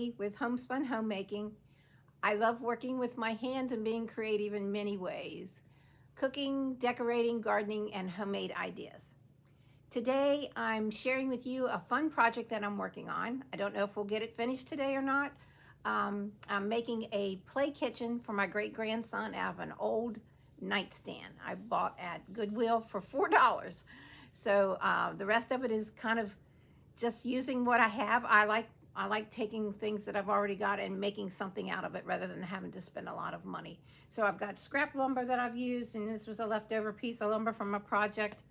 Cindy with Homespun Homemaking. I love working with my hands and being creative in many ways. Cooking, decorating, gardening, and homemade ideas. Today, I'm sharing with you a fun project that I'm working on. I don't know if we'll get it finished today or not. I'm making a play kitchen for my great-grandson out of an old nightstand I bought at Goodwill for $4. So the rest of it is kind of just using what I have. I like taking things that I've already got and making something out of it rather than having to spend a lot of money. So I've got scrap lumber that I've used, and this was a leftover piece of lumber from a project.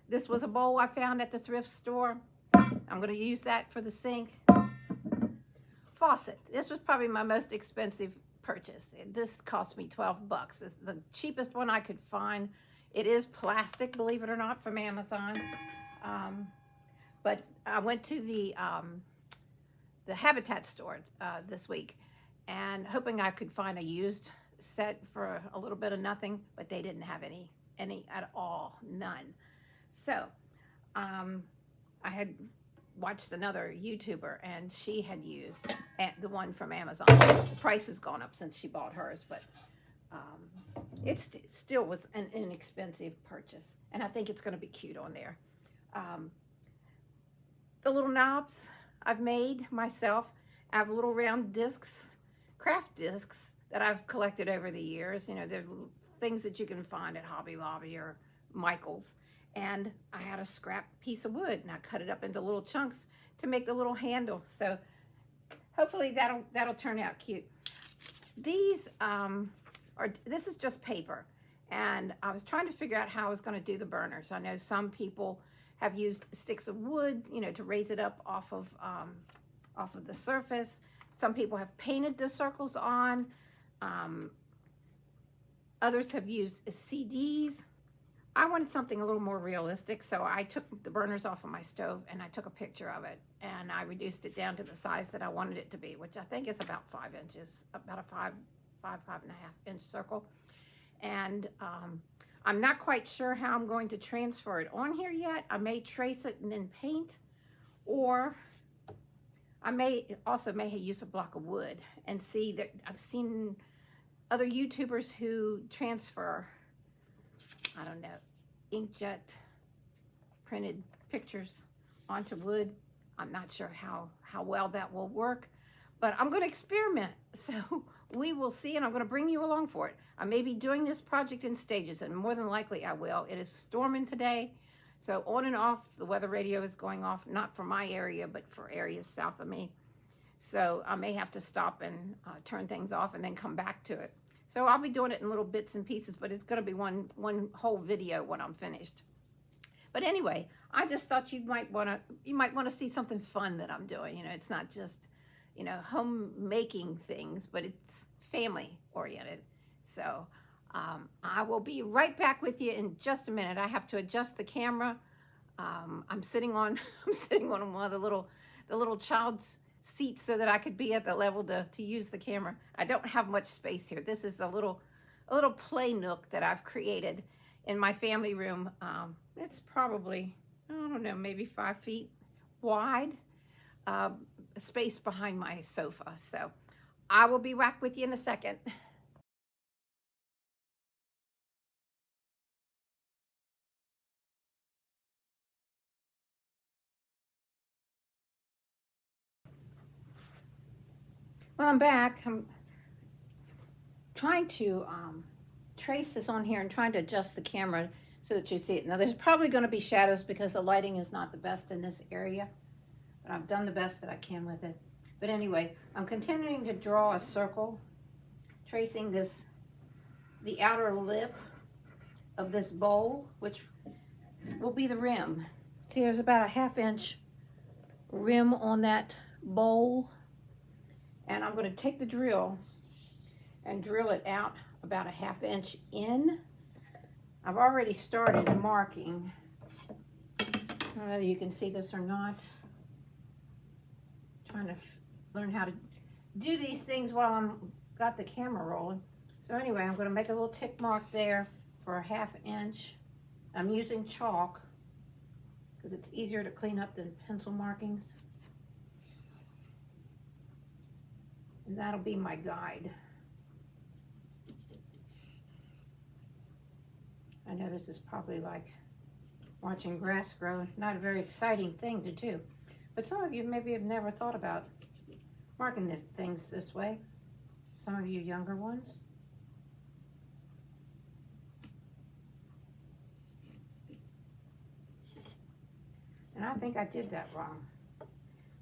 This was a bowl I found at the thrift store. I'm going to use that for the sink. Faucet. This was probably my most expensive purchase. This cost me 12 bucks. This is the cheapest one I could find. It is plastic, believe it or not, from Amazon. But I went to the Habitat store this week and hoping I could find a used set for a little bit of nothing, but they didn't have any at all, none. So I had watched another YouTuber and she had used the one from Amazon. The price has gone up since she bought hers, but it still was an inexpensive purchase, and I think it's going to be cute on there. The little knobs I've made myself. I have little round discs, craft discs that I've collected over the years. You know, they're things that you can find at Hobby Lobby or Michael's. And I had a scrap piece of wood and I cut it up into little chunks to make the little handle. So hopefully that'll turn out cute. These this is just paper, and I was trying to figure out how I was going to do the burners. I know some people have used sticks of wood, you know, to raise it up off of the surface. Some people have painted the circles on. Others have used CDs. I wanted something a little more realistic, so I took the burners off of my stove and I took a picture of it, and I reduced it down to the size that I wanted it to be, which I think is about 5 inches, about a 5.5 inch circle. And I'm not quite sure how I'm going to transfer it on here yet. I may trace it and then paint, or I may use a block of wood and see that. I've seen other YouTubers who transfer, I don't know, inkjet printed pictures onto wood. I'm not sure how well that will work, but I'm going to experiment. So we will see, and I'm going to bring you along for it. I may be doing this project in stages, and more than likely I will. It is storming today, so on and off, the weather radio is going off, not for my area, but for areas south of me. So I may have to stop and turn things off and then come back to it. So I'll be doing it in little bits and pieces, but it's going to be one whole video when I'm finished. But anyway, I just thought you might want to see something fun that I'm doing. You know, it's not just, you know, homemaking things, but it's family oriented. So I will be right back with you in just a minute. I have to adjust the camera. I'm sitting on one of the little child's seats so that I could be at the level to use the camera. I don't have much space here. This is a little play nook that I've created in my family room. It's probably, I don't know, maybe 5 feet wide, space behind my sofa. So I will be back with you in a second. Well, I'm back. I'm trying to trace this on here and trying to adjust the camera so that you see it. Now, there's probably going to be shadows because the lighting is not the best in this area, but I've done the best that I can with it. But anyway, I'm continuing to draw a circle, tracing the outer lip of this bowl, which will be the rim. See, there's about a 1/2 inch rim on that bowl. And I'm going to take the drill and drill it out about a 1/2 inch in. I've already started marking. I don't know whether you can see this or not. I'm trying to learn how to do these things while I'm got the camera rolling. So anyway, I'm going to make a little tick mark there for a 1/2 inch. I'm using chalk because it's easier to clean up than pencil markings. And that'll be my guide. I know this is probably like watching grass grow. Not a very exciting thing to do. But some of you maybe have never thought about marking things this way. Some of you younger ones. And I think I did that wrong.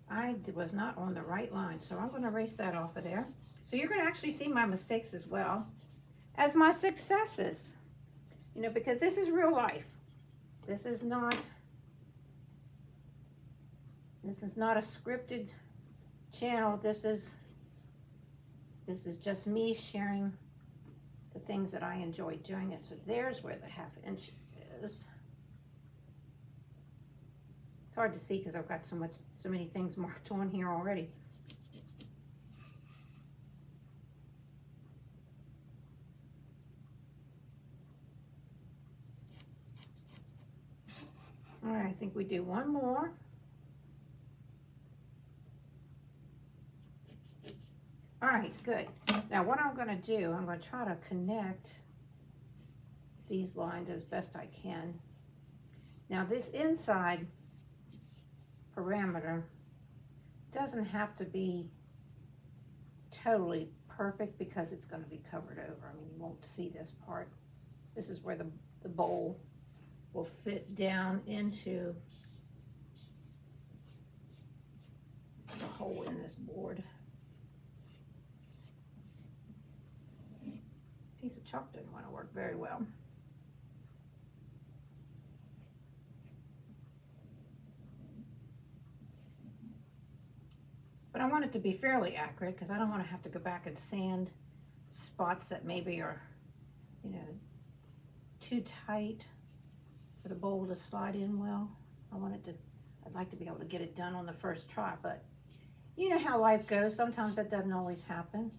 I was not on the right line, so I'm going to erase that off of there. So you're going to actually see my mistakes as well as my successes. You know, because this is real life. This is not a scripted channel. This is just me sharing the things that I enjoy doing it. So there's where the 1/2 inch is. It's hard to see because I've got so many things marked on here already. All right, I think we do one more. All right, good. Now what I'm gonna do, I'm gonna try to connect these lines as best I can. Now this inside parameter doesn't have to be totally perfect because it's going to be covered over. I mean, you won't see this part. This is where the bowl will fit down into the hole in this board. Piece of chalk didn't want to work very well. But I want it to be fairly accurate because I don't want to have to go back and sand spots that maybe are, you know, too tight for the bowl to slide in well. I'd like to be able to get it done on the first try, but you know how life goes. Sometimes that doesn't always happen.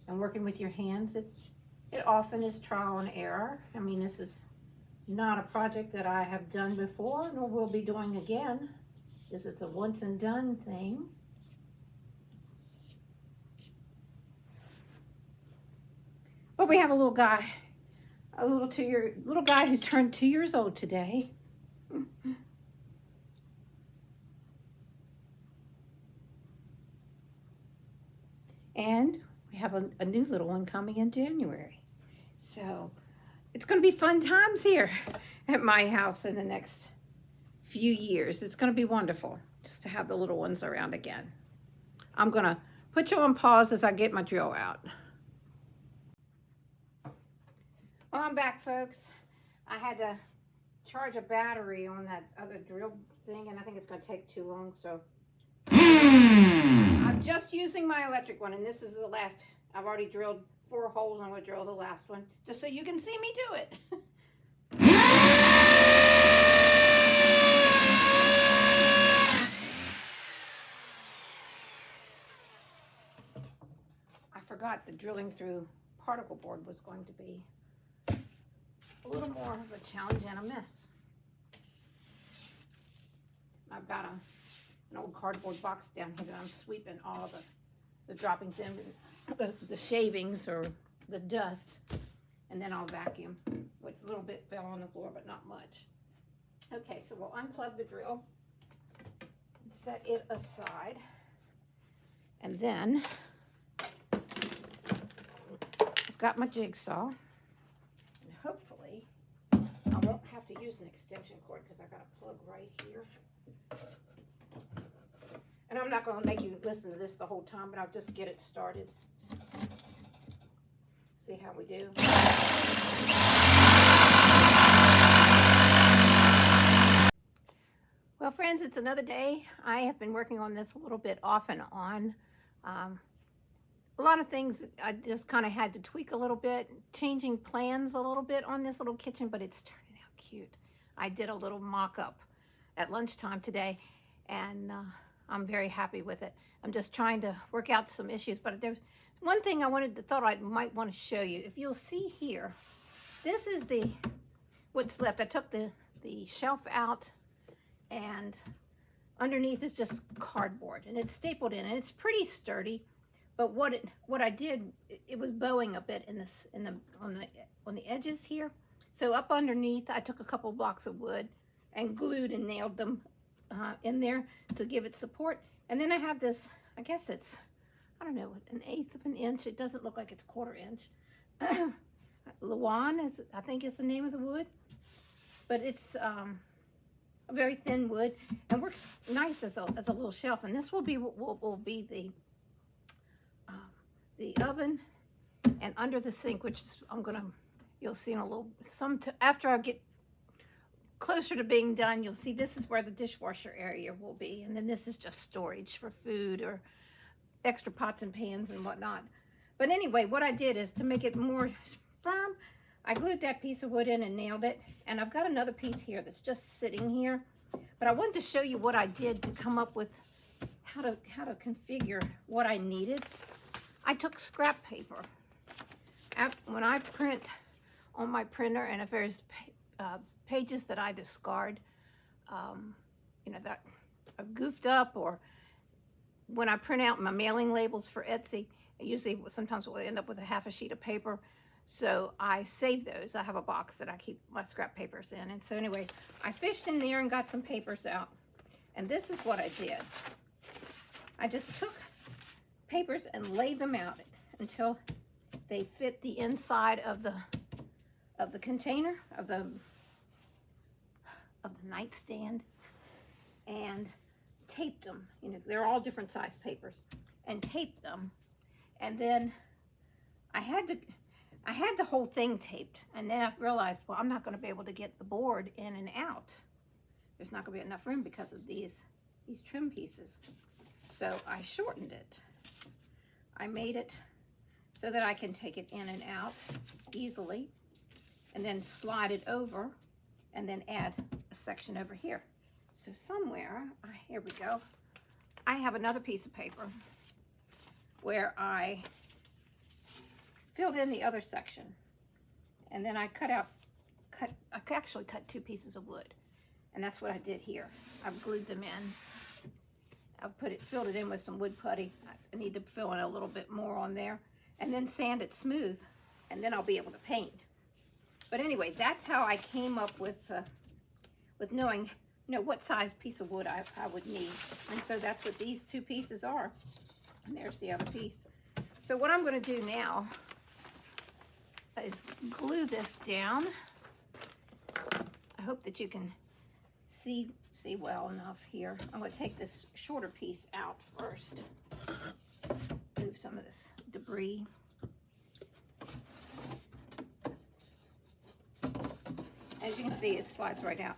And working with your hands, it often is trial and error. I mean, this is not a project that I have done before, nor will be doing again. This is a once and done thing. But we have a little guy, little guy who's turned 2 years old today. And we have a new little one coming in January. So it's going to be fun times here at my house in the next few years. It's going to be wonderful just to have the little ones around again. I'm going to put you on pause as I get my drill out. Well, I'm back, folks. I had to charge a battery on that other drill thing, and I think it's going to take too long, so I'm just using my electric one, and this is the last. I've already drilled 4 holes. I'm going to drill the last one just so you can see me do it. I forgot the drilling through particle board was going to be a little more of a challenge and a mess. I've got an old cardboard box down here that I'm sweeping all the droppings in, the shavings or the dust, and then I'll vacuum. A little bit fell on the floor, but not much. Okay, so we'll unplug the drill and set it aside. And then I've got my jigsaw. Hopefully, I won't have to use an extension cord because I got a plug right here. And I'm not going to make you listen to this the whole time, but I'll just get it started. See how we do. Well, friends, it's another day. I have been working on this a little bit off and on. A lot of things I just kind of had to tweak a little bit, changing plans a little bit on this little kitchen, but it's turning out cute. I did a little mock-up at lunchtime today, and I'm very happy with it. I'm just trying to work out some issues, but there's one thing I thought I might want to show you. If you'll see here, this is what's left. I took the shelf out, and underneath is just cardboard, and it's stapled in, and it's pretty sturdy. But what I did, it was bowing a bit in this on the edges here. So up underneath, I took a couple blocks of wood and glued and nailed them in there to give it support. And then I have this, I guess it's, I don't know, 1/8 of an inch. It doesn't look like it's 1/4 inch. Lawan is, I think, is the name of the wood, but it's a very thin wood and works nice as a little shelf. And this will be will be the oven, and under the sink, which is, you'll see in a little, after I get closer to being done, you'll see this is where the dishwasher area will be. And then this is just storage for food or extra pots and pans and whatnot. But anyway, what I did is to make it more firm, I glued that piece of wood in and nailed it. And I've got another piece here that's just sitting here. But I wanted to show you what I did to come up with how to configure what I needed. I took scrap paper. When I print on my printer, and if there's pages that I discard, you know, that I've goofed up, or when I print out my mailing labels for Etsy, sometimes we'll end up with a half a sheet of paper. So I save those. I have a box that I keep my scrap papers in. And so anyway, I fished in there and got some papers out. And this is what I did. I just took papers and laid them out until they fit the inside of the container, of the nightstand, and taped them. You know, they're all different size papers, and taped them. And then I had the whole thing taped, and then I realized, well, I'm not going to be able to get the board in and out. There's not going to be enough room because of these trim pieces. So I shortened it. I made it so that I can take it in and out easily, and then slide it over, and then add a section over here. So somewhere, here we go, I have another piece of paper where I filled in the other section, and then I actually cut 2 pieces of wood, and that's what I did here. I've glued them in. I've filled it in with some wood putty. I need to fill in a little bit more on there, and then sand it smooth, and then I'll be able to paint. But anyway, that's how I came up with knowing, what size piece of wood I would need. And so that's what these 2 pieces are. And there's the other piece. So what I'm going to do now is glue this down. I hope that you can see well enough here. I'm going to take this shorter piece out first. Move some of this debris. As you can see, it slides right out.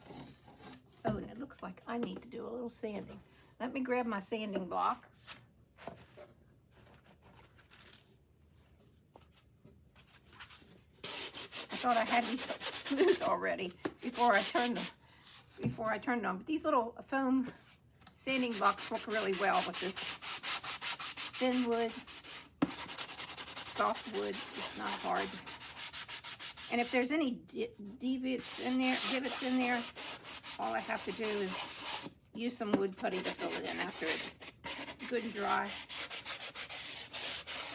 Oh, and it looks like I need to do a little sanding. Let me grab my sanding blocks. I thought I had these smooth already before I turned it on. But these little foam sanding blocks work really well with this thin wood, soft wood. It's not hard. And if there's any divots in there, all I have to do is use some wood putty to fill it in after it's good and dry.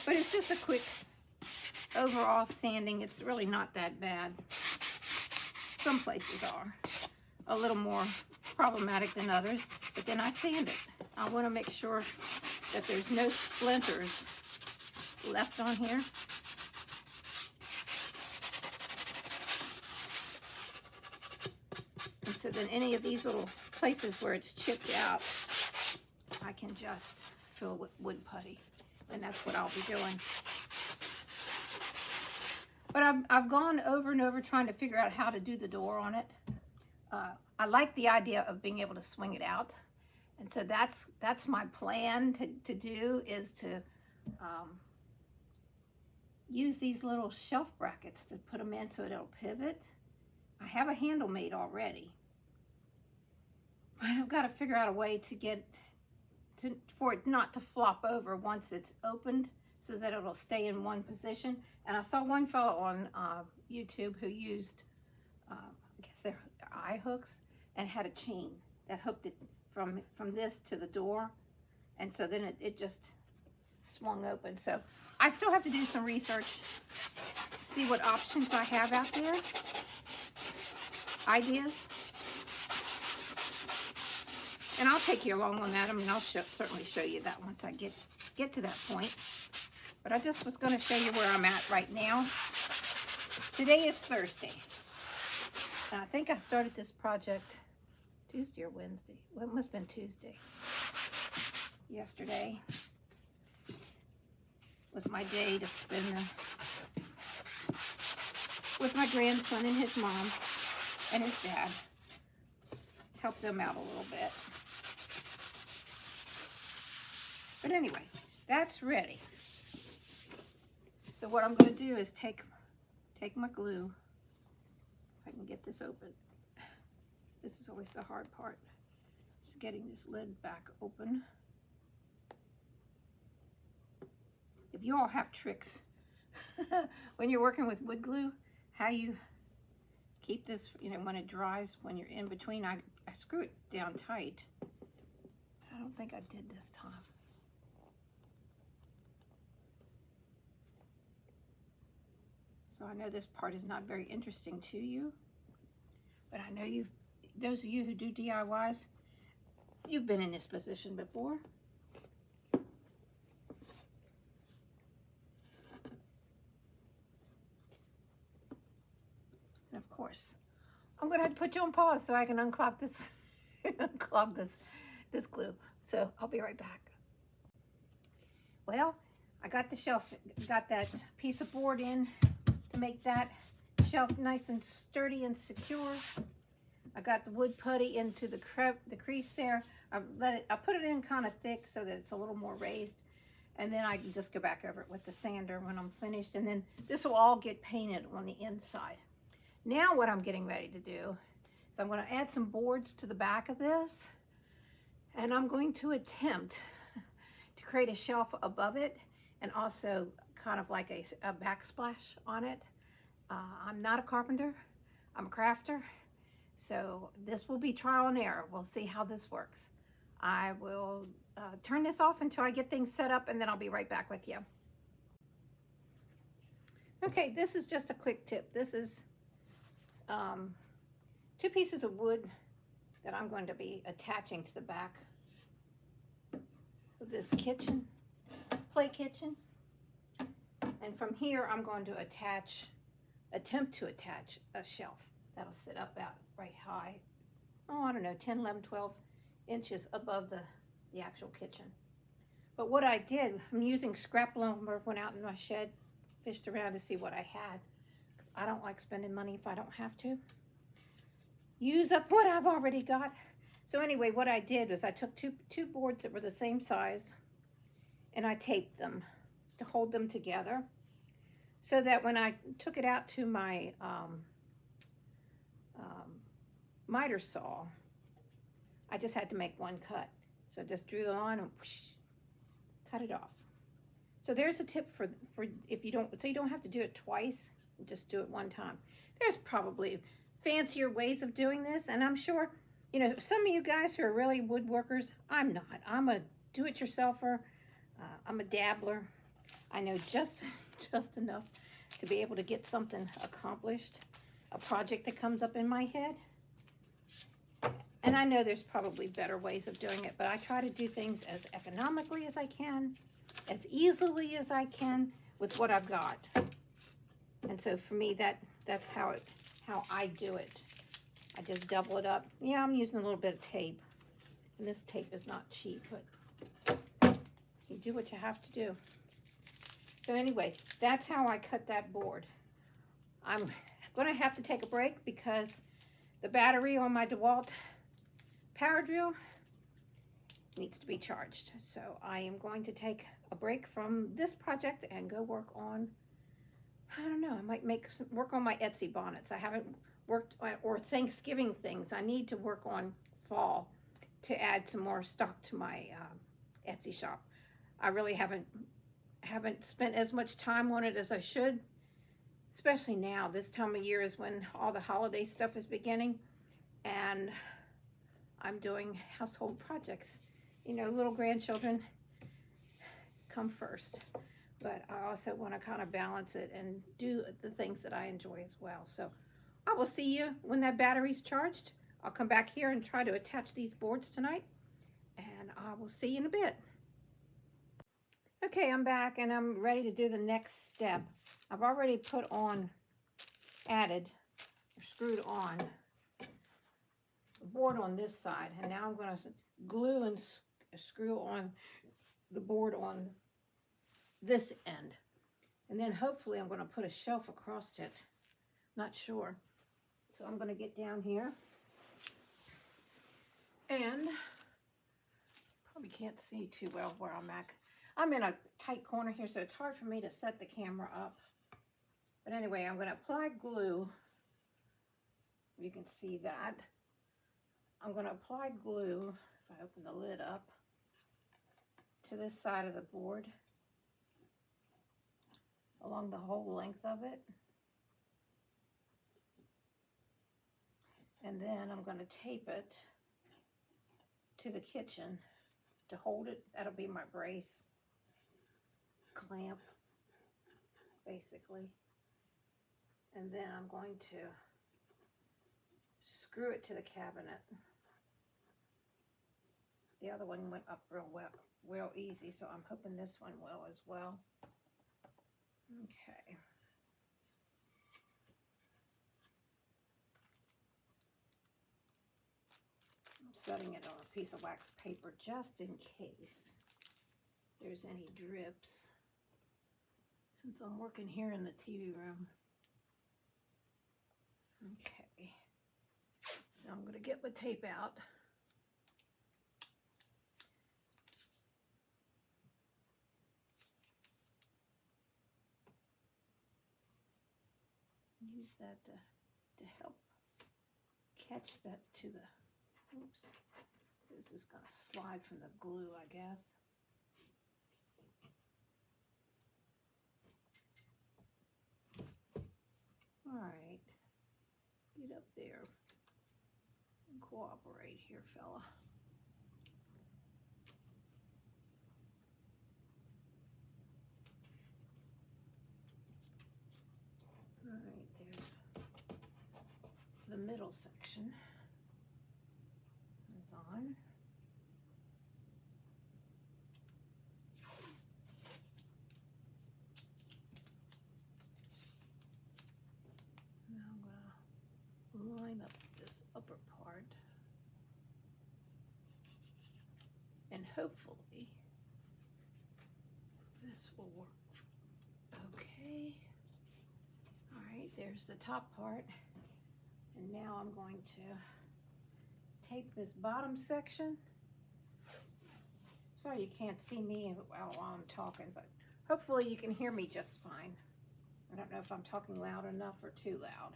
But it's just a quick overall sanding. It's really not that bad. Some places are a little more problematic than others, but then I sand it. I want to make sure that there's no splinters left on here. And so then any of these little places where it's chipped out, I can just fill with wood putty. And that's what I'll be doing. But I've gone over and over trying to figure out how to do the door on it. I like the idea of being able to swing it out. And so that's my plan to do, is to use these little shelf brackets to put them in so it'll pivot. I have a handle made already. But I've got to figure out a way for it not to flop over once it's opened, so that it'll stay in one position. And I saw one fellow on YouTube who used, I guess they're eye hooks, and had a chain that hooked it from this to the door. And so then it just swung open. So I still have to do some research, see what options I have out there, ideas. And I'll take you along on that. I mean, I'll certainly show you that once I get to that point. But I just was going to show you where I'm at right now. Today is Thursday. And I think I started this project Tuesday or Wednesday. Well, it must have been Tuesday. Yesterday was my day to spend with my grandson and his mom and his dad. Help them out a little bit. But anyway, that's ready. So what I'm going to do is take my glue. If I can get this open. This is always the hard part. Just getting this lid back open. If you all have tricks when you're working with wood glue, how you keep this, you know, when it dries, when you're in between, I screw it down tight. I don't think I did this time. So I know this part is not very interesting to you, but I know those of you who do DIYs, you've been in this position before. And of course, I'm going to have to put you on pause so I can unclog this, unclog this glue. So I'll be right back. Well, I got the shelf, got that piece of board in to make that shelf nice and sturdy and secure. I got the wood putty into the crease there. I put it in kind of thick so that it's a little more raised. And then I can just go back over it with the sander when I'm finished. And then this will all get painted on the inside. Now what I'm getting ready to do is I'm going to add some boards to the back of this. And I'm going to attempt to create a shelf above it and also kind of like a backsplash on it. I'm not a carpenter. I'm a crafter. So this will be trial and error. We'll see how this works. I will turn this off until I get things set up, and then I'll be right back with you. Okay, this is just a quick tip. This is 2 pieces of wood that I'm going to be attaching to the back of this kitchen, play kitchen. And from here, I'm going to attempt to attach a shelf that'll sit up out right high. Oh, I don't know, 10, 11, 12 inches above the actual kitchen. But what I did, I'm using scrap lumber, went out in my shed, fished around to see what I had. I don't like spending money if I don't have to. Use up what I've already got. So anyway, what I did was I took two boards that were the same size and I taped them to hold them together so that when I took it out to my miter saw, I just had to make one cut. So I just drew the line and whoosh, cut it off. So there's a tip for if you don't, so you don't have to do it twice, just do it one time. There's probably fancier ways of doing this, and I'm sure, you know, some of you guys who are really woodworkers, I'm not. I'm a do-it-yourselfer. I'm a dabbler. I know just enough to be able to get something accomplished, a project that comes up in my head. And I know there's probably better ways of doing it, but I try to do things as economically as I can, as easily as I can with what I've got. And so for me, that's how I do it. I just double it up. Yeah, I'm using a little bit of tape, and this tape is not cheap, but you do what you have to do. So anyway, that's how I cut that board. I'm going to have to take a break because the battery on my DeWalt power drill needs to be charged. So I am going to take a break from this project and go work on, I don't know, I might work on my Etsy bonnets. I haven't worked on, or Thanksgiving things. I need to work on fall to add some more stock to my Etsy shop. I really haven't spent as much time on it as I should, especially now. This time of year is when all the holiday stuff is beginning, and I'm doing household projects. You know, little grandchildren come first. But I also want to kind of balance it and do the things that I enjoy as well. So I will see you when that battery's charged. I'll come back here and try to attach these boards tonight. And I will see you in a bit. Okay, I'm back and I'm ready to do the next step. I've already added or screwed on the board on this side. And now I'm going to glue and screw on the board on this end. And then hopefully I'm going to put a shelf across it. Not sure. So I'm going to get down here. And probably can't see too well where I'm at. I'm in a tight corner here, so it's hard for me to set the camera up. But anyway, I'm going to apply glue. You can see that. I'm going to apply glue, if I open the lid up, to this side of the board, along the whole length of it. And then I'm going to tape it to the kitchen to hold it. That'll be my brace clamp, basically. And then I'm going to screw it to the cabinet. The other one went up real easy, so I'm hoping this one will as well. Okay. I'm setting it on a piece of wax paper just in case there's any drips, since I'm working here in the TV room. Okay. Now I'm going to get my tape out. Use that to help catch that to the, oops, this is going to slide from the glue, I guess. All right, get up there and cooperate here, fella. All right, there's the middle section is on. Now I'm going to line up this upper part, and hopefully this will work. Okay. All right, there's the top part. And now I'm going to tape this bottom section. Sorry you can't see me while I'm talking, but hopefully you can hear me just fine. I don't know if I'm talking loud enough or too loud.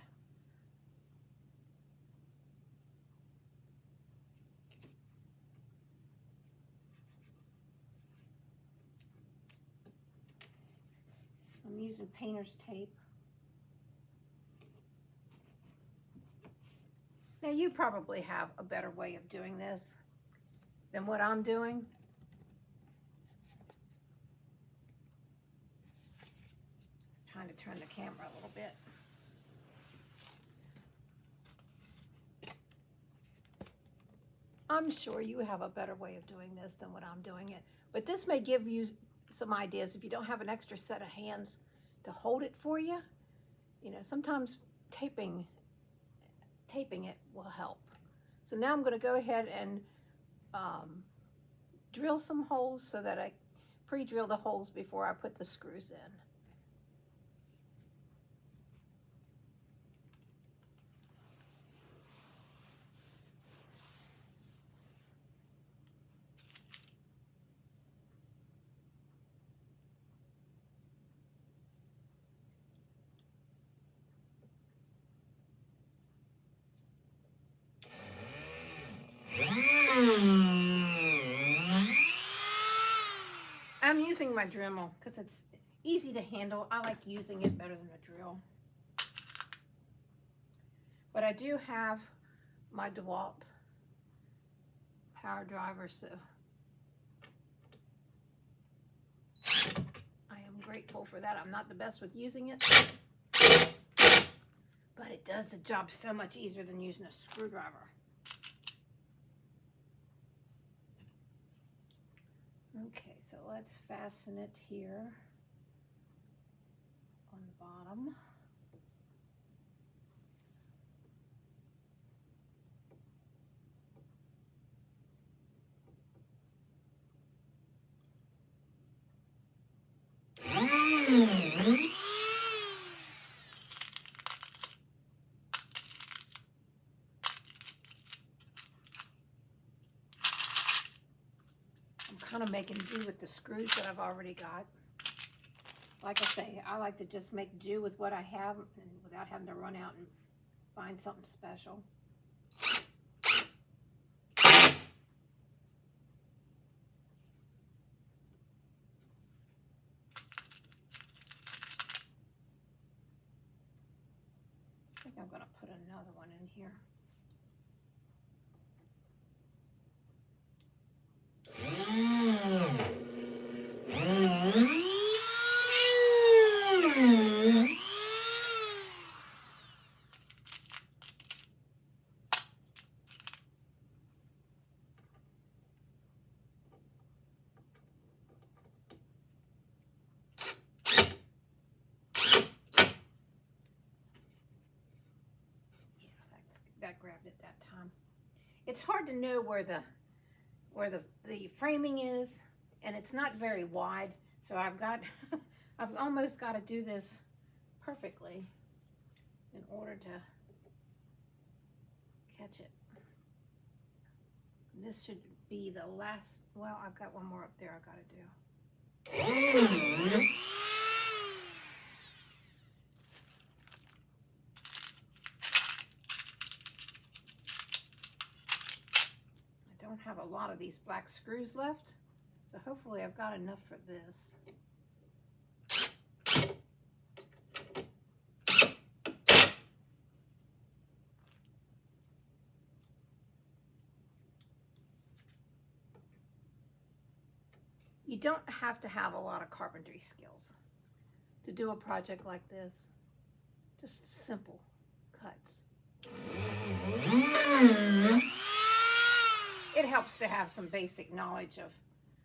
I'm using painter's tape. Now you probably have a better way of doing this than what I'm doing. Just trying to turn the camera a little bit. I'm sure you have a better way of doing this than what I'm doing it, but this may give you some ideas if you don't have an extra set of hands to hold it for you. You know, sometimes taping it will help. So now I'm going to go ahead and drill some holes so that I pre-drill the holes before I put the screws in. I'm using my Dremel because it's easy to handle. I like using it better than a drill. But I do have my DeWalt power driver, so grateful for that. I'm not the best with using it, but it does the job so much easier than using a screwdriver. Okay, so let's fasten it here on the bottom. I'm kind of making do with the screws that I've already got. Like I say, I like to just make do with what I have and without having to run out and find something special. I think I'm going to put another one in here. That grabbed it that time. It's hard to know where the framing is, and it's not very wide, so I've almost got to do this perfectly in order to catch it. This should be the last. Well, I've got one more up there I've got to do. Have a lot of these black screws left, so hopefully I've got enough for this. You don't have to have a lot of carpentry skills to do a project like this. Just simple cuts. It helps to have some basic knowledge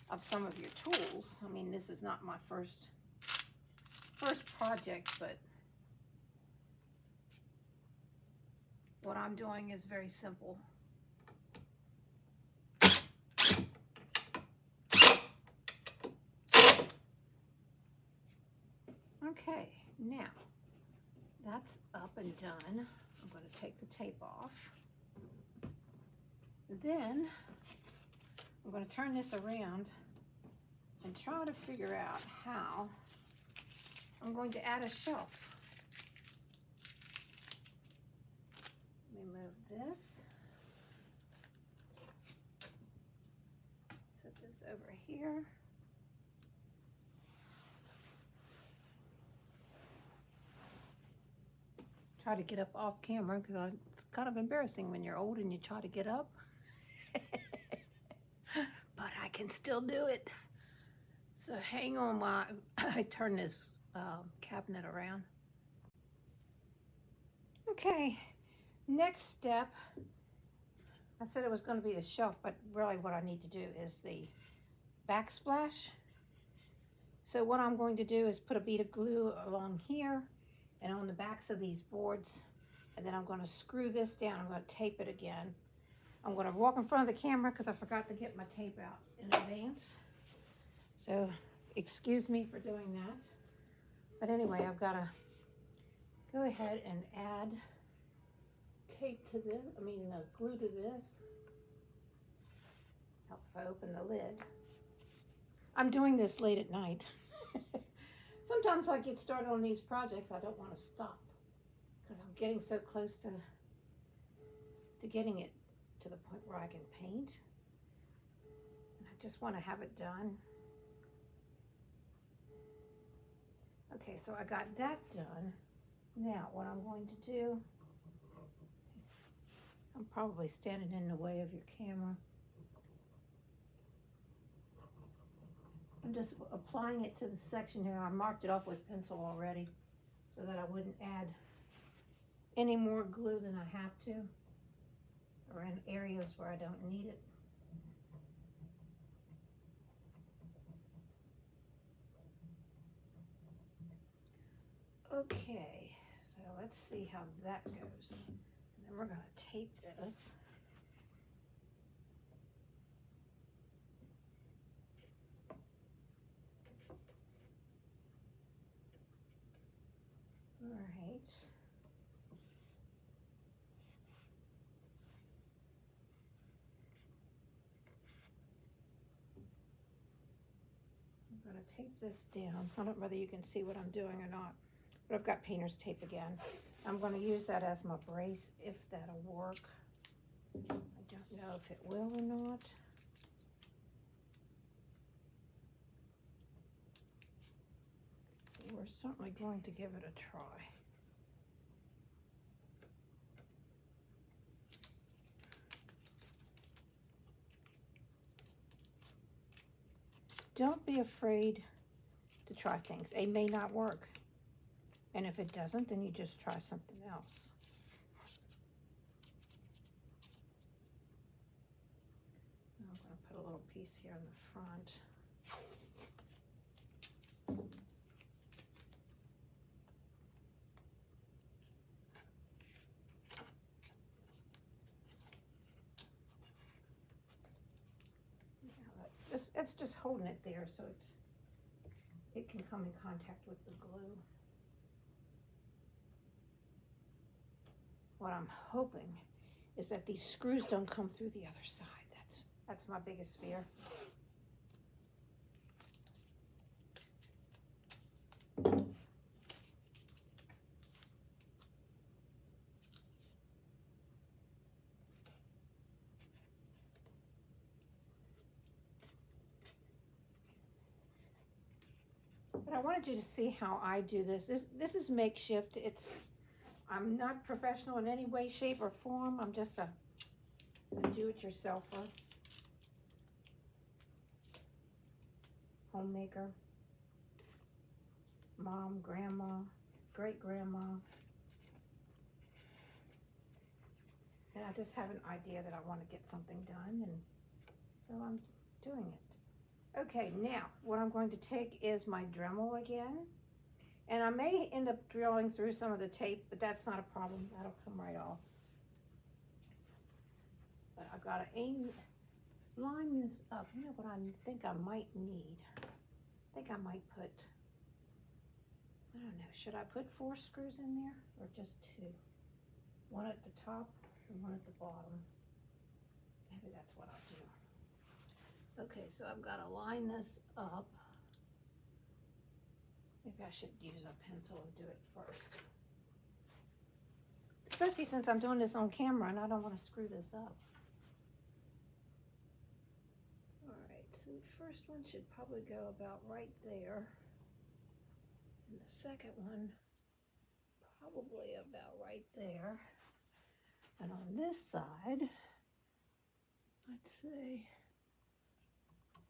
of some of your tools. I mean, this is not my first project, but what I'm doing is very simple. Okay, now that's up and done. I'm going to take the tape off. Then I'm going to turn this around and try to figure out how I'm going to add a shelf. Let me move this. Set this over here. Try to get up off camera because it's kind of embarrassing when you're old and you try to get up. But I can still do it. So hang on while I turn this cabinet around. Okay, next step. I said it was going to be the shelf, but really what I need to do is the backsplash. So what I'm going to do is put a bead of glue along here and on the backs of these boards, and then I'm going to screw this down. I'm going to tape it again. I'm going to walk in front of the camera because I forgot to get my tape out in advance. So excuse me for doing that. But anyway, I've got to go ahead and add tape to this, glue to this. Help if I open the lid. I'm doing this late at night. Sometimes I get started on these projects, I don't want to stop because I'm getting so close to getting it to the point where I can paint. And I just want to have it done. Okay, so I got that done. Now, what I'm going to do, I'm probably standing in the way of your camera. I'm just applying it to the section here. I marked it off with pencil already so that I wouldn't add any more glue than I have to, or in areas where I don't need it. Okay, so let's see how that goes. And then we're going to tape this. All right. I'm going to tape this down. I don't know whether you can see what I'm doing or not, but I've got painter's tape again. I'm going to use that as my brace if that'll work. I don't know if it will or not. We're certainly going to give it a try. Don't be afraid to try things. They may not work. And if it doesn't, then you just try something else. I'm going to put a little piece here in the front. It's just holding it there so it can come in contact with the glue. What I'm hoping is that these screws don't come through the other side. That's my biggest fear. But I wanted you to see how I do this. This is makeshift. I'm not professional in any way, shape, or form. I'm just a do-it-yourselfer, homemaker, mom, grandma, great-grandma. And I just have an idea that I want to get something done, and so I'm doing it. Okay, now what I'm going to take is my Dremel again, and I may end up drilling through some of the tape, but that's not a problem. That'll come right off. But I've got to line this up. You know what I think I might need? I think I might put, I don't know, should I put 4 screws in there or just 2? One at the top and one at the bottom. Maybe that's what I'll do. Okay, so I've got to line this up. Maybe I should use a pencil and do it first. Especially since I'm doing this on camera and I don't want to screw this up. All right, so the first one should probably go about right there. And the second one, probably about right there. And on this side, let's see,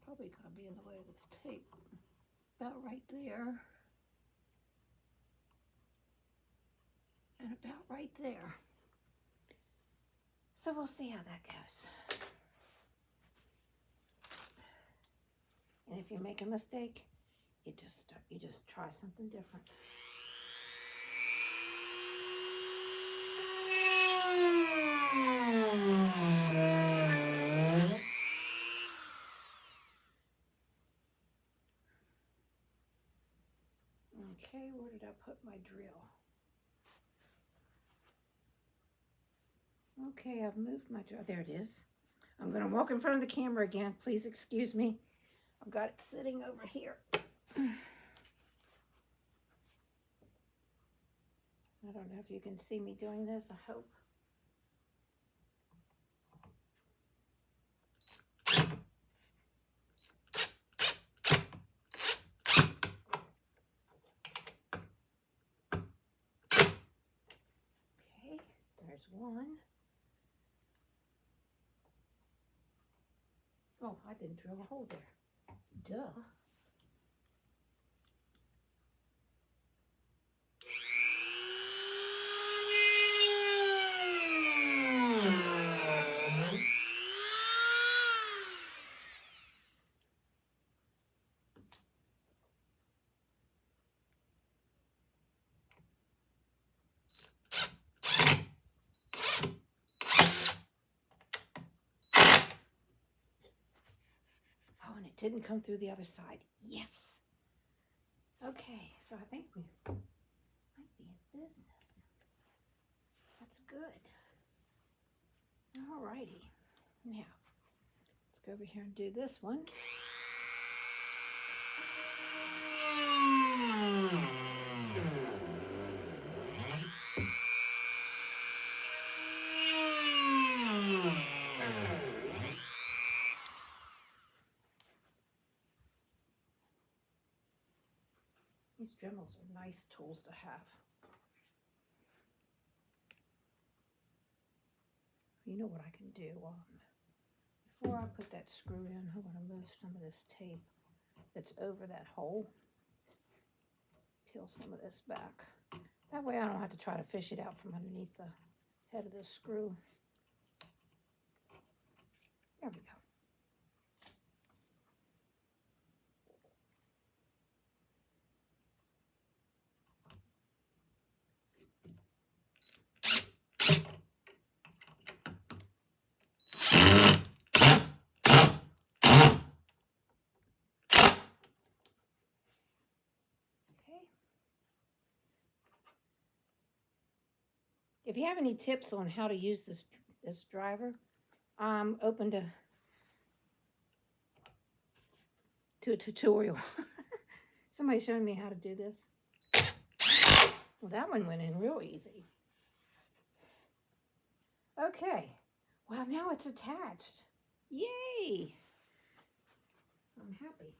probably gonna be in the way of this tape. About right there. And about right there. So we'll see how that goes. And if you make a mistake, you just try something different. Okay, where did I put my drill? Okay, I've moved my drill. There it is. I'm going to walk in front of the camera again. Please excuse me. I've got it sitting over here. I don't know if you can see me doing this. I hope. Okay, there's one. Oh, I didn't drill a hole there. Duh. didn't come through the other side. Yes. Okay, so I think we might be in business. That's good. All righty. Now, let's go over here and do this one. These Dremels are nice tools to have. You know what I can do? Before I put that screw in, I want to move some of this tape that's over that hole. Peel some of this back. That way I don't have to try to fish it out from underneath the head of the screw. There we go. If you have any tips on how to use this driver, I'm open to a tutorial. Somebody showing me how to do this. Well, that one went in real easy. Okay. Well, now it's attached. Yay! I'm happy.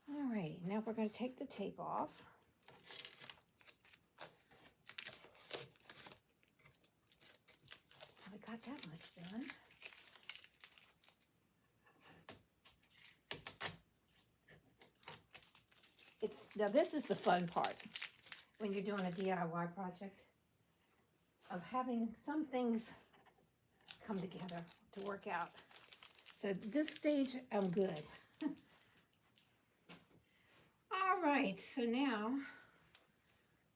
All right, now we're going to take the tape off. I got that much done. Now this is the fun part when you're doing a DIY project, of having some things come together to work out. So at this stage, I'm good. All right, so now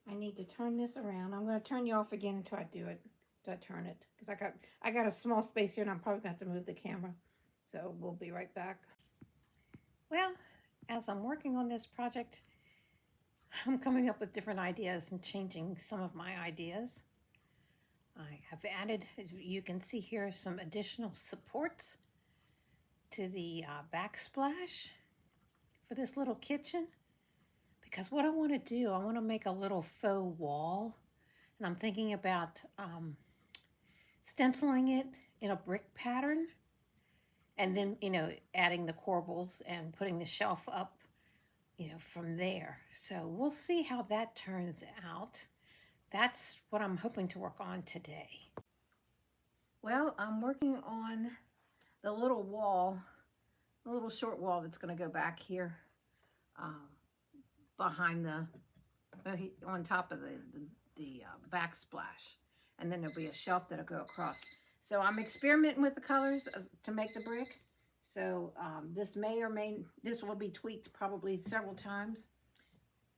I need to turn this around. I'm going to turn you off again until I do it. Until I turn it, because I got a small space here, and I'm probably going to have to move the camera. So we'll be right back. Well, as I'm working on this project, I'm coming up with different ideas and changing some of my ideas. I have added, as you can see here, some additional supports to the backsplash for this little kitchen. Because what I want to do, I want to make a little faux wall. And I'm thinking about stenciling it in a brick pattern. And then, adding the corbels and putting the shelf up, from there. So we'll see how that turns out. That's what I'm hoping to work on today. Well, I'm working on the little wall, a little short wall that's going to go back here behind on top of the backsplash. And then there'll be a shelf that'll go across. So I'm experimenting with the colors to make the brick. So this will be tweaked probably several times.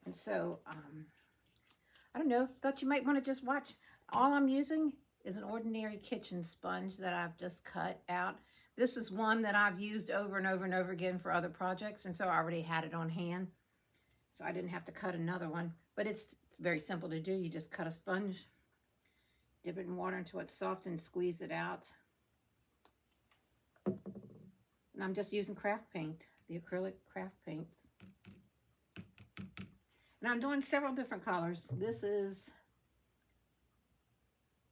And so, I don't know, thought you might want to just watch. All I'm using is an ordinary kitchen sponge that I've just cut out. This is one that I've used over and over and over again for other projects. And so I already had it on hand. So I didn't have to cut another one. But it's very simple to do. You just cut a sponge, dip it in water until it's soft, and squeeze it out. And I'm just using craft paint, the acrylic craft paints. And I'm doing several different colors. This is,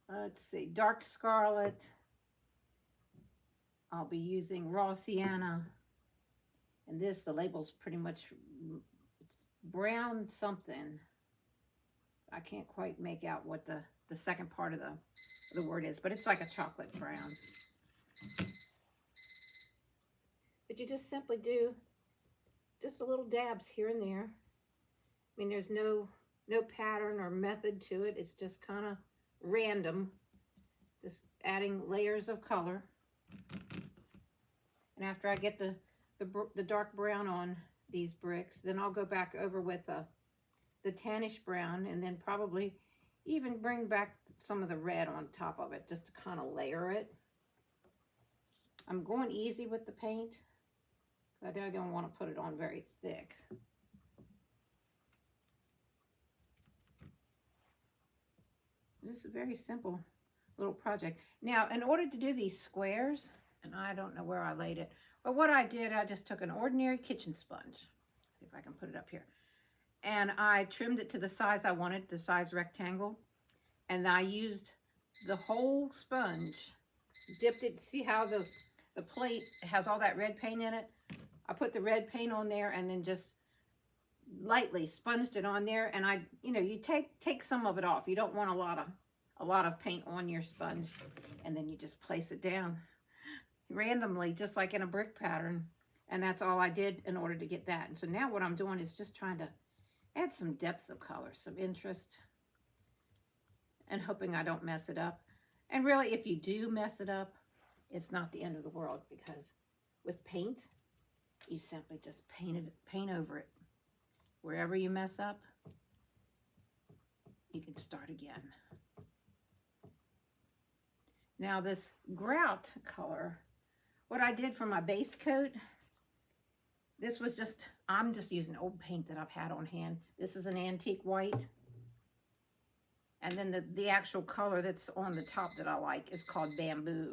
let's see, dark scarlet. I'll be using raw sienna. And this, the label's pretty much brown something. I can't quite make out what the second part of the word is, but it's like a chocolate brown. But you just simply do just a little dabs here and there. I mean, there's no pattern or method to it. It's just kind of random, just adding layers of color. And after I get the dark brown on these bricks, then I'll go back over with the tannish brown, and then probably even bring back some of the red on top of it, just to kind of layer it. I'm going easy with the paint. but I don't want to put it on very thick. This is a very simple little project. Now, in order to do these squares, and I don't know where I laid it, but what I did, I just took an ordinary kitchen sponge. See if I can put it up here. And I trimmed it to the size I wanted, the size rectangle. And I used the whole sponge, dipped it. See how the plate has all that red paint in it? I put the red paint on there and then just lightly sponged it on there. And you take some of it off. You don't want a lot of paint on your sponge. And then you just place it down randomly, just like in a brick pattern. And that's all I did in order to get that. And so now what I'm doing is just trying to add some depth of color, some interest, and hoping I don't mess it up. And really, if you do mess it up, it's not the end of the world, because with paint, you simply just paint over it. Wherever you mess up, you can start again. Now this grout color, what I did for my base coat, this was just, I'm just using old paint that I've had on hand. This is an antique white. And then the actual color that's on the top that I like is called bamboo.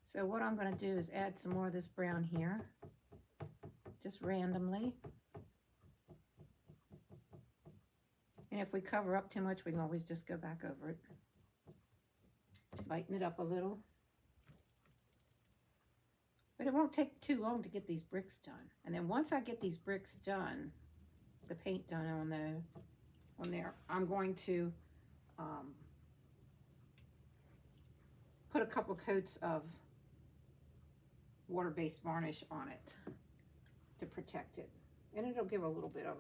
So what I'm going to do is add some more of this brown here, just randomly. And if we cover up too much, we can always just go back over it. Lighten it up a little. But it won't take too long to get these bricks done. And then once I get these bricks done, the paint done on there, I'm going to put a couple coats of water-based varnish on it to protect it. And it'll give a little bit of,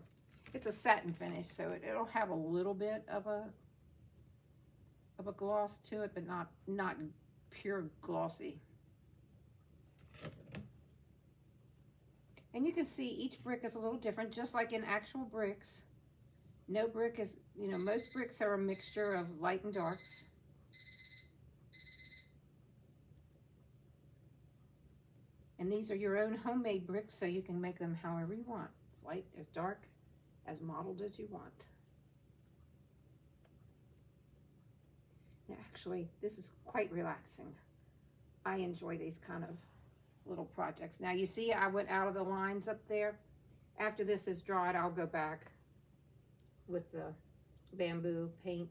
it's a satin finish, so it'll have a little bit of a gloss to it, but not pure glossy. And you can see each brick is a little different, just like in actual bricks. No brick is, most bricks are a mixture of light and darks. And these are your own homemade bricks, so you can make them however you want. As light, as dark, as modeled as you want. Now, actually, this is quite relaxing. I enjoy these kind of little projects. Now you see I went out of the lines up there. After this is dried, I'll go back with the bamboo paint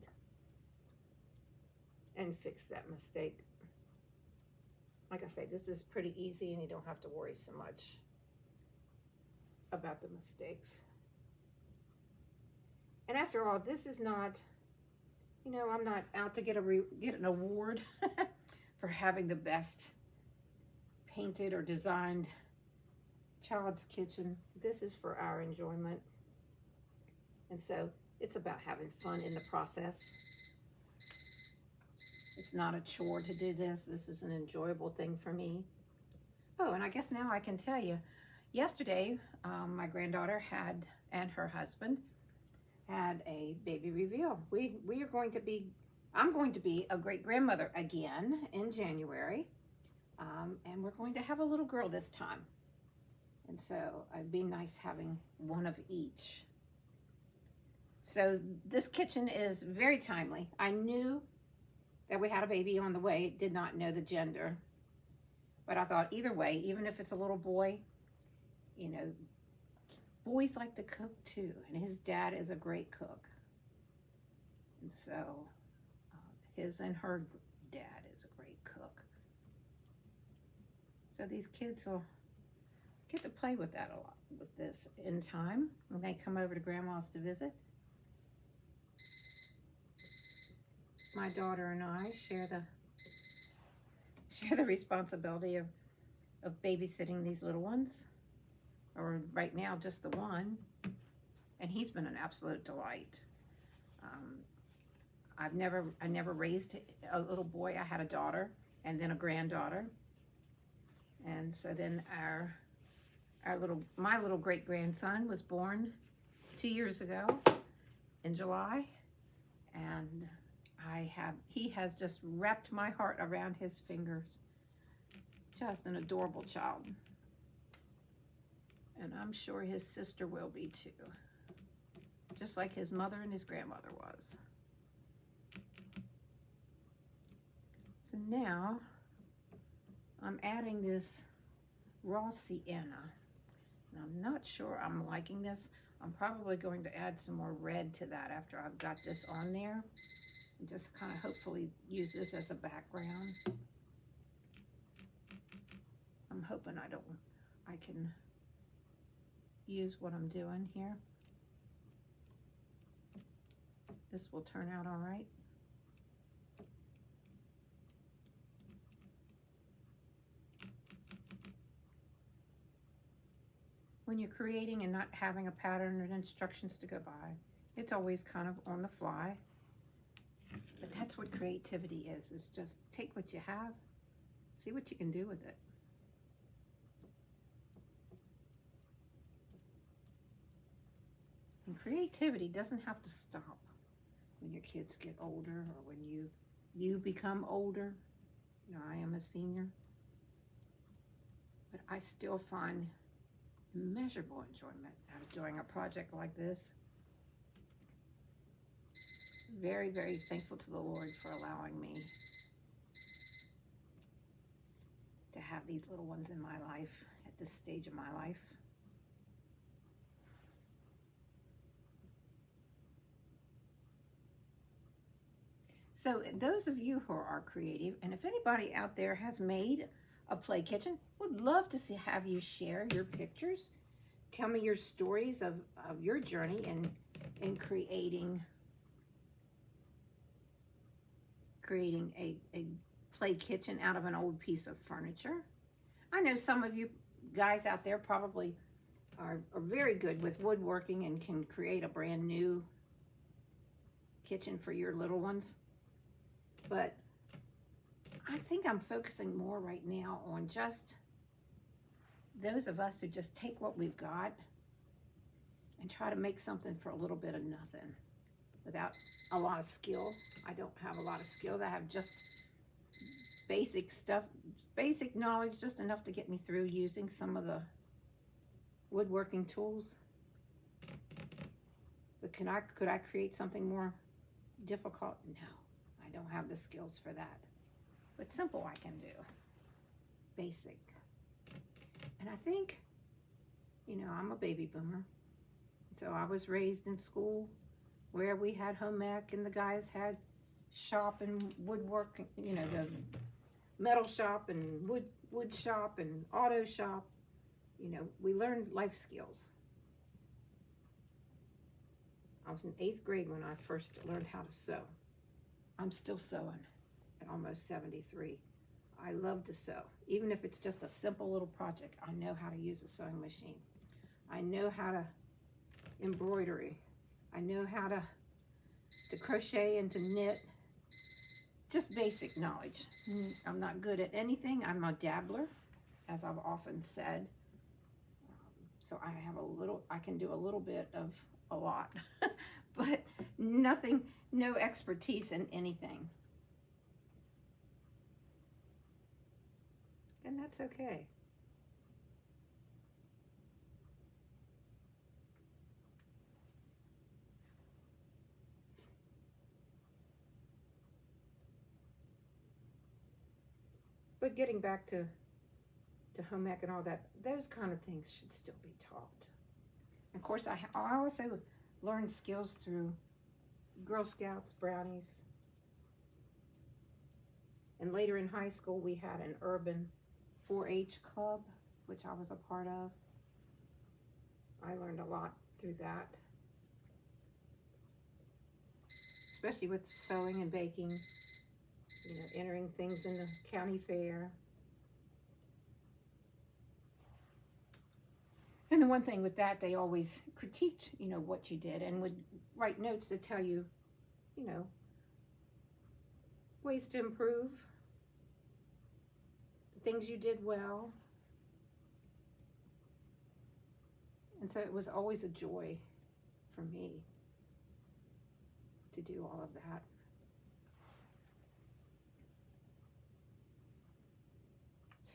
and fix that mistake. Like I say, this is pretty easy and you don't have to worry so much about the mistakes. And after all, this is not, I'm not out to get an award for having the best painted or designed child's kitchen. This is for our enjoyment. And so it's about having fun in the process. It's not a chore to do this. This is an enjoyable thing for me. Oh, and I guess now I can tell you, yesterday my granddaughter and her husband had a baby reveal. I'm going to be a great grandmother again in January. And we're going to have a little girl this time. And so it'd be nice having one of each. So this kitchen is very timely. I knew that we had a baby on the way, did not know the gender. But I thought either way, even if it's a little boy, boys like to cook too. And his dad is a great cook. And so his and her dad is a great cook. So these kids will get to play with that a lot, with this in time when they come over to Grandma's to visit. My daughter and I share the responsibility of babysitting these little ones, or right now just the one, and he's been an absolute delight. I never raised a little boy. I had a daughter and then a granddaughter. And so then my little great grandson was born 2 years ago in July, and he has just wrapped my heart around his fingers. just an adorable child. And I'm sure his sister will be too. Just like his mother and his grandmother was. So now I'm adding this raw sienna. And I'm not sure I'm liking this. I'm probably going to add some more red to that after I've got this on there. And just kind of hopefully use this as a background. I'm hoping I can use what I'm doing here. This will turn out all right. When you're creating and not having a pattern or instructions to go by, it's always kind of on the fly. But that's what creativity is just take what you have, see what you can do with it. And creativity doesn't have to stop when your kids get older or when you become older. You know, I am a senior. But I still find immeasurable enjoyment out of doing a project like this. Very, very thankful to the Lord for allowing me to have these little ones in my life at this stage of my life. So those of you who are creative, and if anybody out there has made a play kitchen, would love to have you share your pictures. Tell me your stories of your journey in creating a play kitchen out of an old piece of furniture. I know some of you guys out there probably are very good with woodworking and can create a brand new kitchen for your little ones. But I think I'm focusing more right now on just those of us who just take what we've got and try to make something for a little bit of nothing without a lot of skill. I don't have a lot of skills. I have just basic stuff, basic knowledge, just enough to get me through using some of the woodworking tools. But could I create something more difficult? No, I don't have the skills for that. But simple I can do. Basic. And I think, you know, I'm a baby boomer. So I was raised in school where we had home ec and the guys had shop and woodwork, you know, the metal shop and wood shop and auto shop. You know, we learned life skills. I was in 8th grade when I first learned how to sew. I'm still sewing at almost 73. I love to sew. Even if it's just a simple little project, I know how to use a sewing machine. I know how to embroidery. I know how to crochet and to knit. Just basic knowledge. I'm not good at anything. I'm a dabbler, as I've often said. So I can do a little bit of a lot, but nothing, no expertise in anything. And that's okay. But getting back to home ec and all that, those kind of things should still be taught. Of course, I also learned skills through Girl Scouts, Brownies. And later in high school, we had an urban 4-H club, which I was a part of. I learned a lot through that. Especially with sewing and baking, you know, entering things in the county fair. And the one thing with that, they always critiqued, you know, what you did and would write notes to tell you, you know, ways to improve, things you did well. And so it was always a joy for me to do all of that.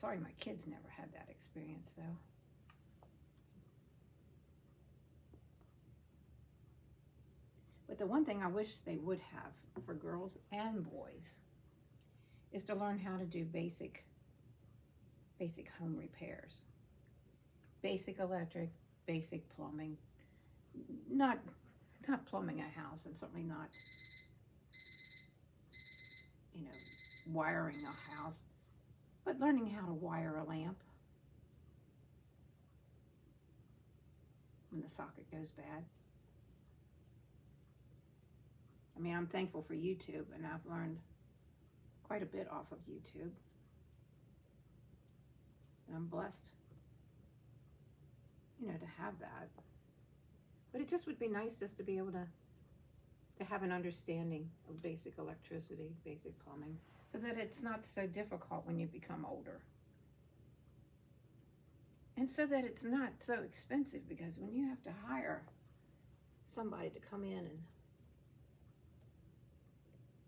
Sorry my kids never had that experience though. But the one thing I wish they would have for girls and boys is to learn how to do basic home repairs. Basic electric, basic plumbing. Not plumbing a house, and certainly not, you know, wiring a house, but learning how to wire a lamp when the socket goes bad. I mean, I'm thankful for YouTube, and I've learned quite a bit off of YouTube. And I'm blessed, you know, to have that. But it just would be nice just to be able to have an understanding of basic electricity, basic plumbing, so that it's not so difficult when you become older. And so that it's not so expensive, because when you have to hire somebody to come in and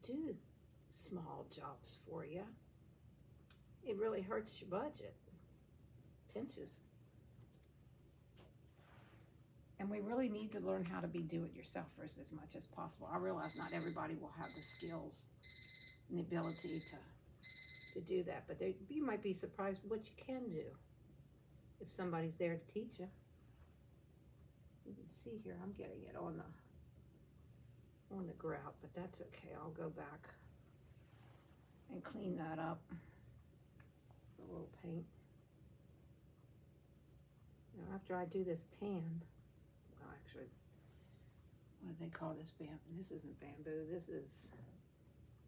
do small jobs for you, it really hurts your budget. Pinches. And we really need to learn how to be do-it-yourselfers as much as possible. I realize not everybody will have the skills and the ability to do that, but you might be surprised what you can do if somebody's there to teach you. You can see here, I'm getting it on the grout, but that's okay. I'll go back and clean that up with a little paint. Now, after I do this tan, well, actually, what do they call this bamboo? This isn't bamboo. This is,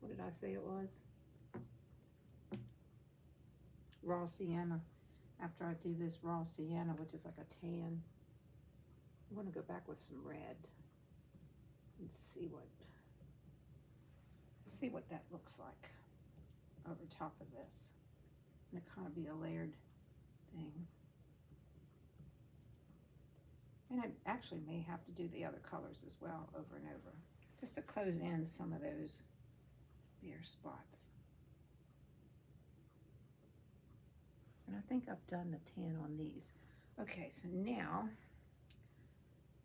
what did I say it was? Raw sienna. After I do this raw sienna, which is like a tan, I'm going to go back with some red and see what that looks like over top of this. And it kind of be a layered thing. And I actually may have to do the other colors as well over and over, just to close in some of those bare spots. And I think I've done the tan on these. Okay, so now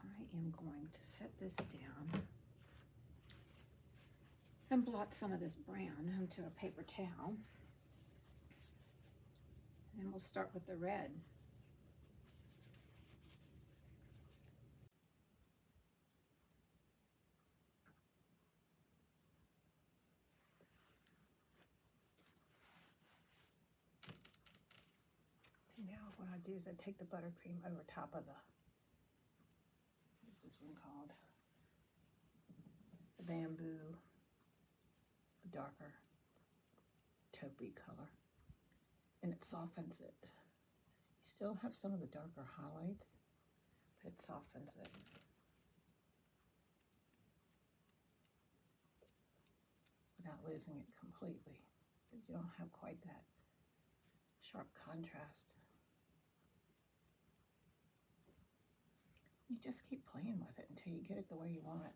I am going to set this down and blot some of this brown onto a paper towel. And then we'll start with the red. So now what I do is I take the buttercream over top of this is one called the bamboo, a darker taupey color, and it softens it. You still have some of the darker highlights, but it softens it. Without losing it completely, but you don't have quite that sharp contrast. You just keep playing with it until you get it the way you want it.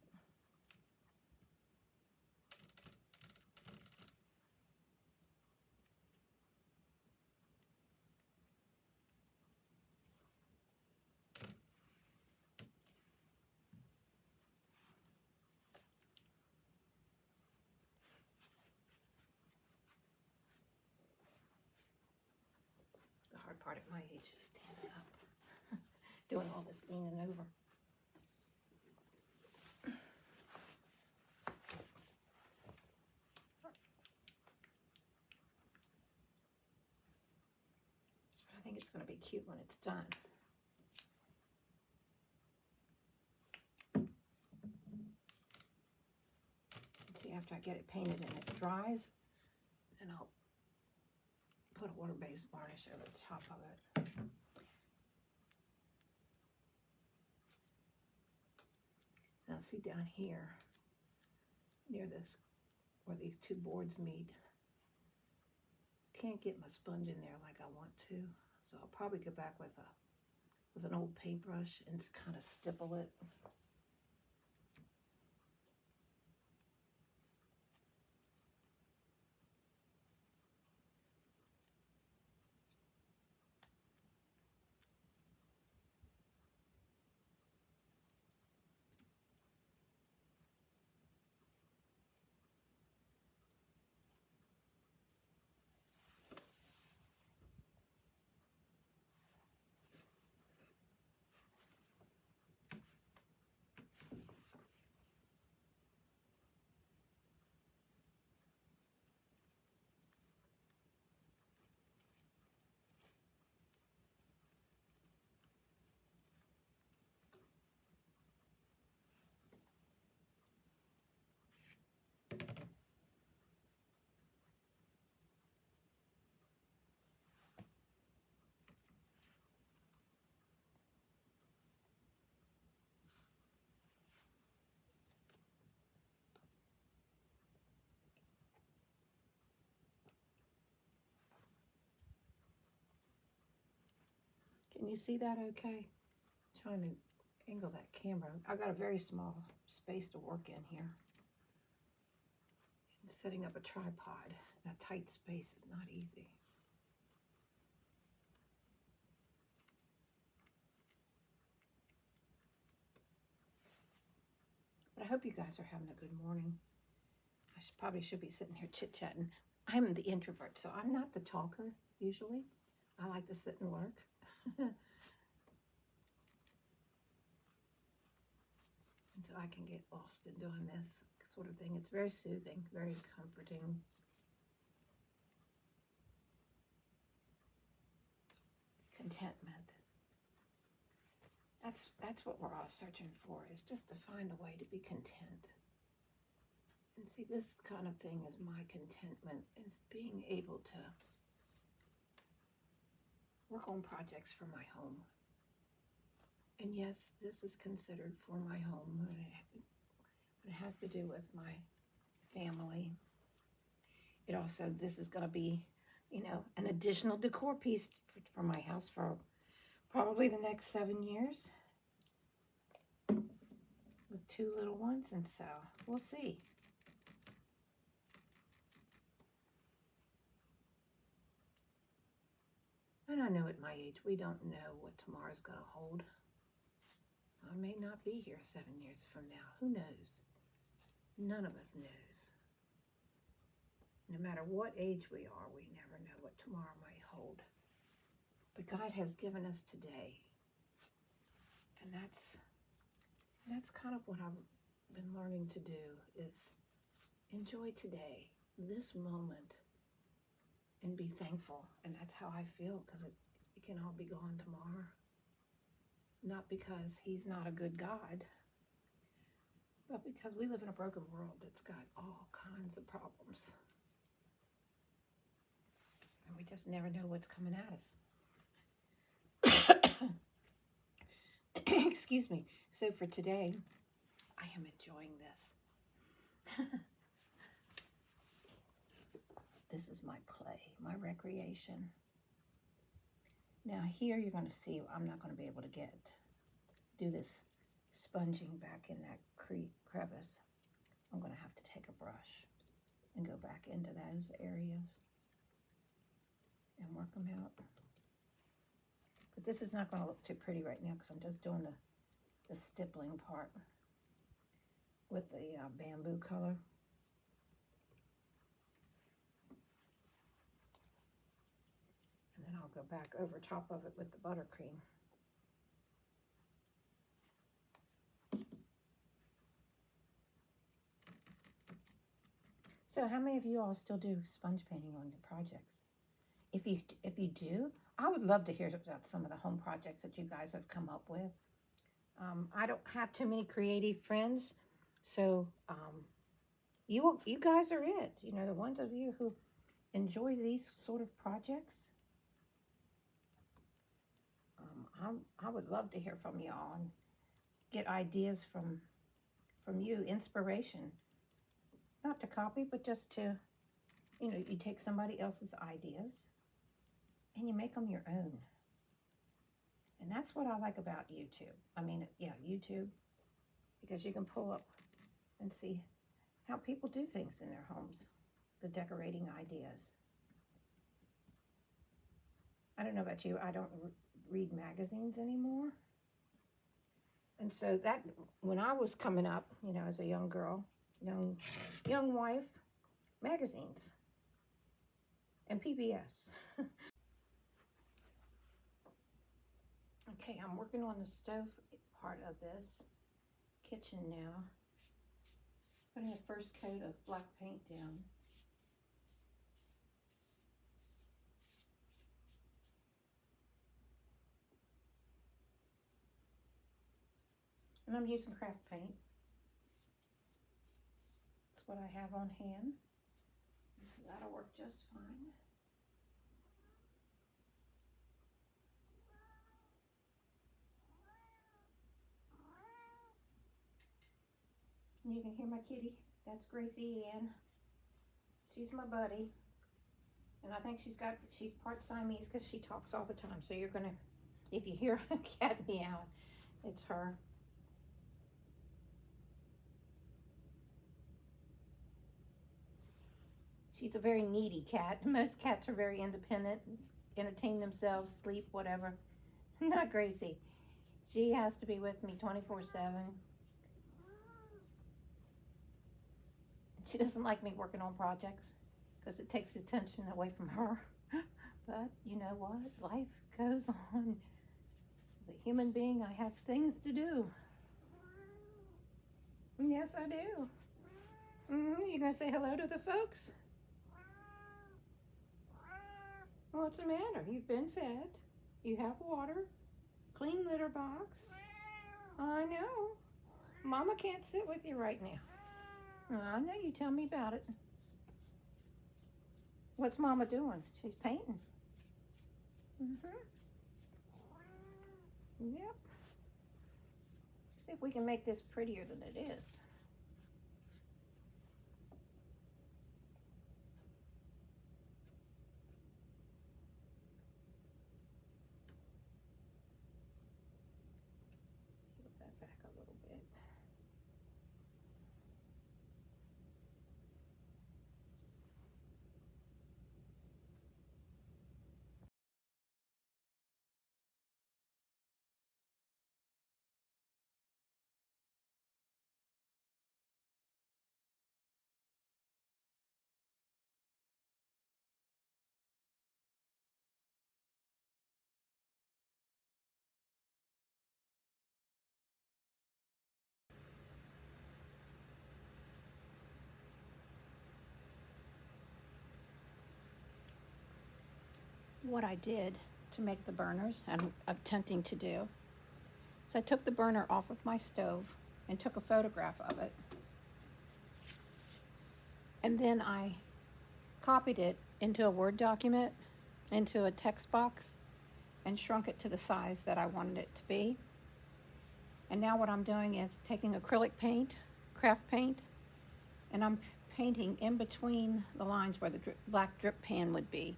The hard part at my age is standing up, doing all this leaning over. I think it's going to be cute when it's done. See, after I get it painted and it dries, then I'll put a water-based varnish over the top of it. Now see down here, near this, where these two boards meet, can't get my sponge in there like I want to, so I'll probably go back with an old paintbrush and just kind of stipple it. Can you see that okay? Trying to angle that camera. I've got a very small space to work in here. And setting up a tripod in a tight space is not easy. But I hope you guys are having a good morning. I probably should be sitting here chit-chatting. I'm the introvert, so I'm not the talker usually. I like to sit and work. And so I can get lost in doing this sort of thing. It's very soothing, very comforting. Contentment. That's what we're all searching for, is just to find a way to be content. And see, this kind of thing is my contentment, is being able to work on projects for my home. And yes, this is considered for my home, but it has to do with my family. It also, this is going to be, you know, an additional decor piece for my house for probably the next 7 years with 2 little ones, and so we'll see. And I know at my age, we don't know what tomorrow's going to hold. I may not be here 7 years from now. Who knows? None of us knows. No matter what age we are, we never know what tomorrow might hold. But God has given us today. And that's kind of what I've been learning to do, is enjoy today, this moment, and be thankful. And that's how I feel, because it can all be gone tomorrow. Not because he's not a good God, but because we live in a broken world that's got all kinds of problems. And we just never know what's coming at us. Excuse me. So for today, I am enjoying this. This is my play, my recreation. Now here you're going to see I'm not going to be able to do this sponging back in that crevice. I'm going to have to take a brush and go back into those areas and work them out. But this is not going to look too pretty right now, because I'm just doing the stippling part with the bamboo color. And then I'll go back over top of it with the buttercream. So how many of you all still do sponge painting on your projects? If you do, I would love to hear about some of the home projects that you guys have come up with. I don't have too many creative friends, so you guys are it. You know, the ones of you who enjoy these sort of projects. I would love to hear from y'all and get ideas from you, inspiration. Not to copy, but just to, you know, you take somebody else's ideas and you make them your own. And that's what I like about YouTube. I mean, yeah, YouTube, because you can pull up and see how people do things in their homes, the decorating ideas. I don't know about you, I don't read magazines anymore. And so that, when I was coming up, you know, as a young girl, young wife, magazines and PBS. Okay, I'm working on the stove part of this kitchen now. Putting a first coat of black paint down. And I'm using craft paint. That's what I have on hand. So that'll work just fine. And you can hear my kitty. That's Gracie Ann. She's my buddy. And I think she's part Siamese because she talks all the time. So you're going to If you hear a cat meow, it's her. She's a very needy cat. Most cats are very independent, entertain themselves, sleep, whatever. Not Gracie. She has to be with me 24/7. She doesn't like me working on projects because it takes attention away from her. But you know what? Life goes on. As a human being, I have things to do. Yes, I do. You gonna say hello to the folks? What's the matter? You've been fed. You have water. Clean litter box. I know. Mama can't sit with you right now. I know, you tell me about it. What's Mama doing? She's painting. Yep. See if we can make this prettier than it is. Put that back a little bit. What I did to make the burners, and I'm attempting to do, is I took the burner off of my stove and took a photograph of it. And then I copied it into a Word document, into a text box, and shrunk it to the size that I wanted it to be. And now what I'm doing is taking acrylic paint, craft paint, and I'm painting in between the lines where the black drip pan would be.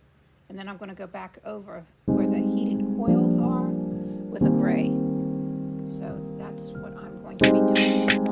And then I'm going to go back over where the heated coils are with a gray. So that's what I'm going to be doing.